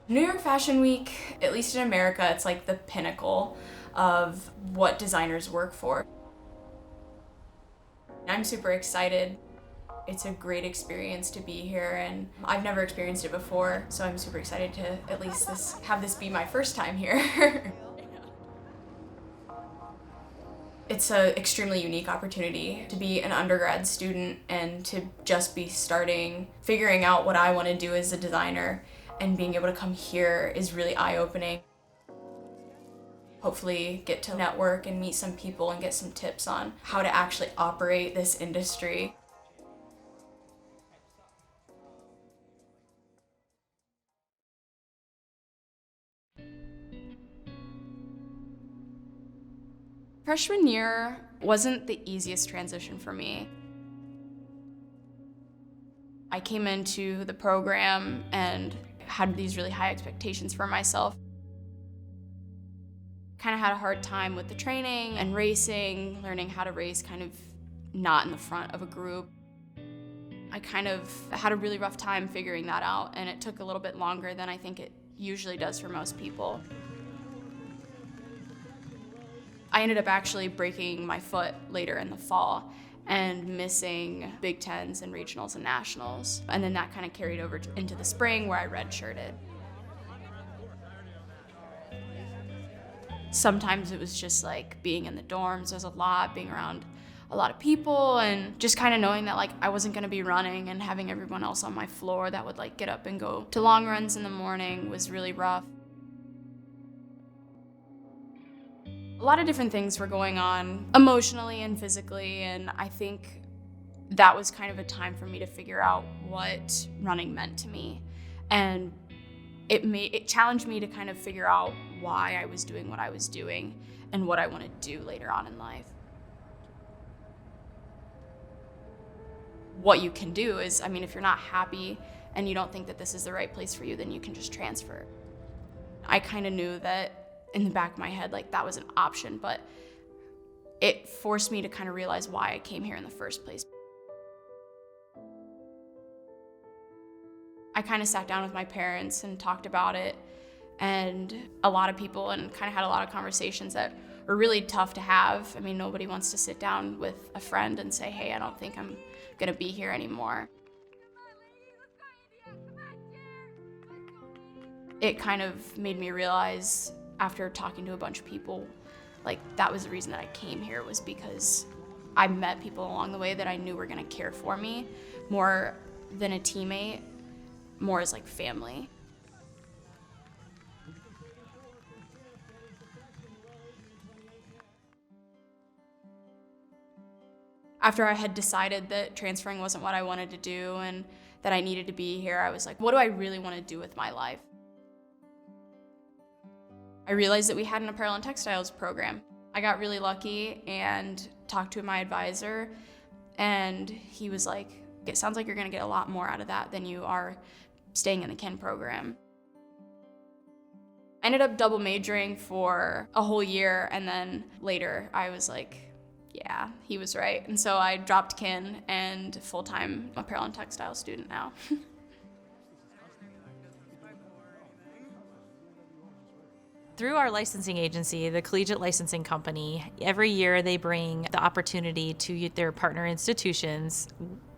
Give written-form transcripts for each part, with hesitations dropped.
New York Fashion Week, at least in America, it's like the pinnacle of what designers work for. I'm super excited. It's a great experience to be here, and I've never experienced it before, so I'm super excited to at least have this be my first time here. It's an extremely unique opportunity to be an undergrad student and to just be figuring out what I want to do as a designer, and being able to come here is really eye-opening. Hopefully get to network and meet some people and get some tips on how to actually operate this industry. Freshman year wasn't the easiest transition for me. I came into the program and had these really high expectations for myself. Kind of had a hard time with the training and racing, learning how to race kind of not in the front of a group. I kind of had a really rough time figuring that out, and it took a little bit longer than I think it usually does for most people. I ended up actually breaking my foot later in the fall and missing Big Tens and regionals and nationals. And then that kind of carried over into the spring where I redshirted. Sometimes it was just like being in the dorms, there's a lot, being around a lot of people, and just kind of knowing that like I wasn't gonna be running, and having everyone else on my floor that would like get up and go to long runs in the morning was really rough. A lot of different things were going on emotionally and physically, and I think that was kind of a time for me to figure out what running meant to me. And it challenged me to kind of figure out why I was doing what I was doing and what I want to do later on in life. What you can do is, I mean, if you're not happy and you don't think that this is the right place for you, then you can just transfer. I kind of knew that in the back of my head, like that was an option, but it forced me to kind of realize why I came here in the first place. I kind of sat down with my parents and talked about it, and a lot of people, and kind of had a lot of conversations that were really tough to have. I mean, nobody wants to sit down with a friend and say, hey, I don't think I'm gonna be here anymore. It kind of made me realize, after talking to a bunch of people, like that was the reason that I came here, was because I met people along the way that I knew were gonna care for me more than a teammate, more as like family. After I had decided that transferring wasn't what I wanted to do and that I needed to be here, I was like, what do I really want to do with my life? I realized that we had an apparel and textiles program. I got really lucky and talked to my advisor, and he was like, it sounds like you're gonna get a lot more out of that than you are staying in the kin program. I ended up double majoring for a whole year, and then later I was like, yeah, he was right. And so I dropped kin and full-time apparel and textile student now. Through our licensing agency, the Collegiate Licensing Company, every year they bring the opportunity to their partner institutions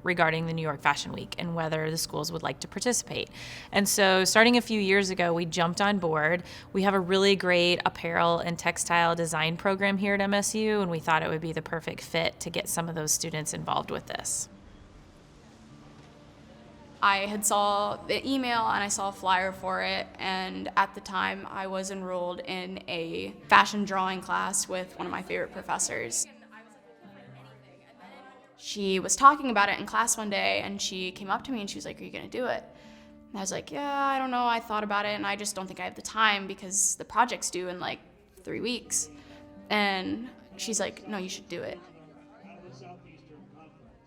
regarding the New York Fashion Week and whether the schools would like to participate. And so starting a few years ago, we jumped on board. We have a really great apparel and textile design program here at MSU, and we thought it would be the perfect fit to get some of those students involved with this. I had saw the email and I saw a flyer for it, and at the time I was enrolled in a fashion drawing class with one of my favorite professors. She was talking about it in class one day, and she came up to me and she was like, are you gonna do it? And I was like, yeah, I don't know, I thought about it and I just don't think I have the time because the project's due in like 3 weeks. And she's like, no, you should do it.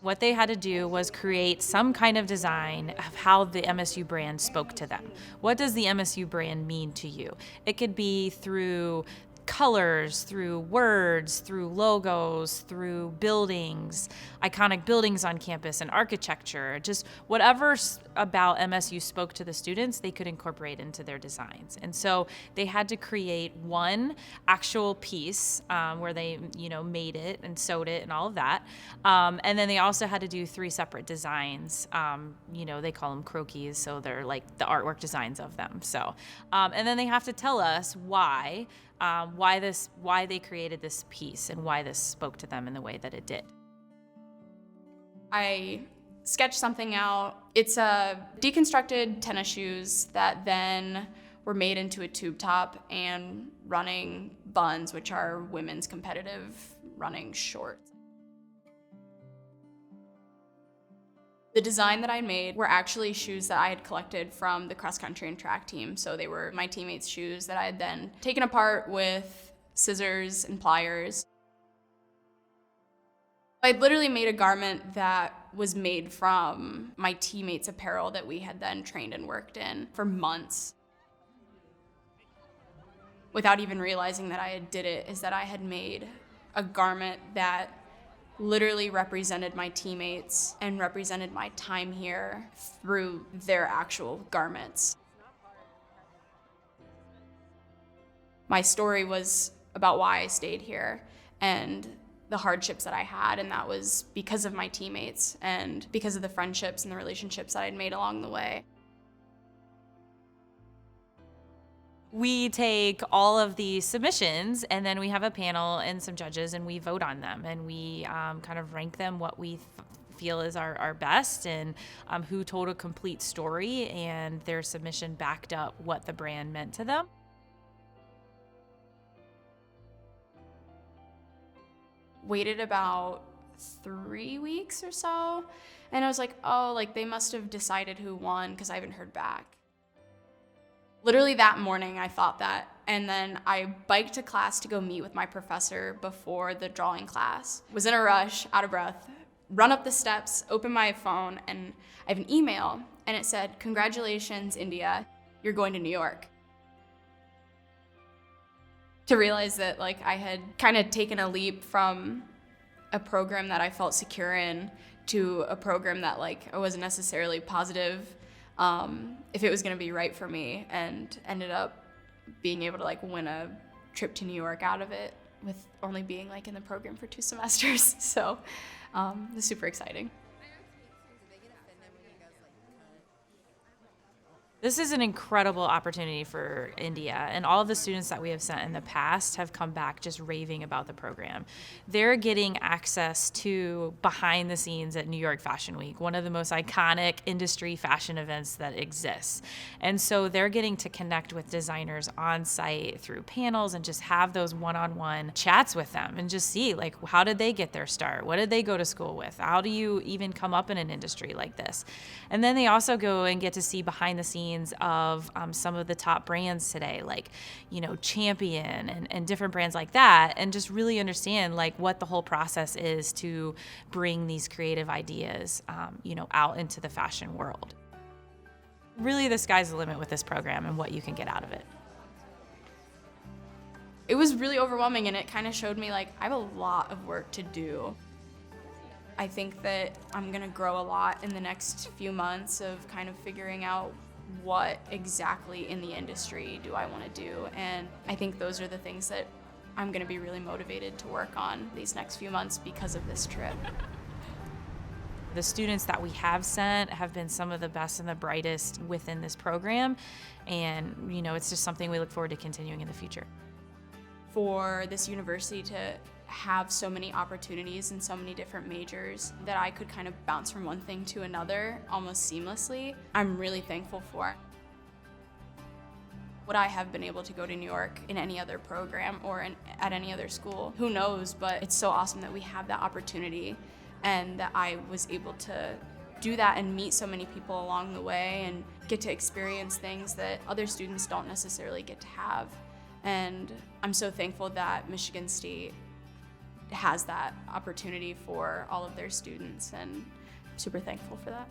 What they had to do was create some kind of design of how the MSU brand spoke to them. What does the MSU brand mean to you? It could be through colors, through words, through logos, through buildings, iconic buildings on campus, and architecture, just whatever about MSU spoke to the students, they could incorporate into their designs. And so they had to create one actual piece where they, made it and sewed it and all of that. And then they also had to do 3 separate designs. They call them croquis, so they're like the artwork designs of them. So, and then they have to tell us why they created this piece and why this spoke to them in the way that it did. I sketched something out. It's deconstructed tennis shoes that then were made into a tube top and running buns, which are women's competitive running shorts. The design that I made were actually shoes that I had collected from the cross country and track team. So they were my teammates' shoes that I had then taken apart with scissors and pliers. I literally made a garment that was made from my teammates' apparel that we had then trained and worked in for months. Without even realizing that I had did it, is that I had made a garment that literally represented my teammates and represented my time here through their actual garments. My story was about why I stayed here and the hardships that I had, and that was because of my teammates and because of the friendships and the relationships that I'd made along the way. We take all of the submissions and then we have a panel and some judges and we vote on them and we kind of rank them what we feel is our best and who told a complete story and their submission backed up what the brand meant to them. Waited about 3 weeks or so, and I was like, oh, like they must have decided who won because I haven't heard back. Literally that morning I thought that, and then I biked to class to go meet with my professor before the drawing class. Was in a rush, out of breath, run up the steps, open my phone, and I have an email, and it said, "Congratulations, India, you're going to New York." To realize that like I had kind of taken a leap from a program that I felt secure in to a program that like I wasn't necessarily positive if it was going to be right for me, and ended up being able to like win a trip to New York out of it with only being like in the program for 2 semesters. So it was super exciting. This is an incredible opportunity for India, and all of the students that we have sent in the past have come back just raving about the program. They're getting access to behind the scenes at New York Fashion Week, one of the most iconic industry fashion events that exists. And so they're getting to connect with designers on site through panels and just have those one-on-one chats with them and just see like, how did they get their start? What did they go to school with? How do you even come up in an industry like this? And then they also go and get to see behind the scenes of some of the top brands today, like, Champion and different brands like that, and just really understand like what the whole process is to bring these creative ideas, out into the fashion world. Really, the sky's the limit with this program and what you can get out of it. It was really overwhelming, and it kind of showed me like I have a lot of work to do. I think that I'm gonna grow a lot in the next few months of kind of figuring out what exactly in the industry do I want to do, and I think those are the things that I'm going to be really motivated to work on these next few months because of this trip. The students that we have sent have been some of the best and the brightest within this program, and it's just something we look forward to continuing in the future. For this university to have so many opportunities and so many different majors that I could kind of bounce from one thing to another almost seamlessly, I'm really thankful for. Would I have been able to go to New York in any other program or at any other school? Who knows, but it's so awesome that we have that opportunity and that I was able to do that and meet so many people along the way and get to experience things that other students don't necessarily get to have. And I'm so thankful that Michigan State has that opportunity for all of their students, and super thankful for that.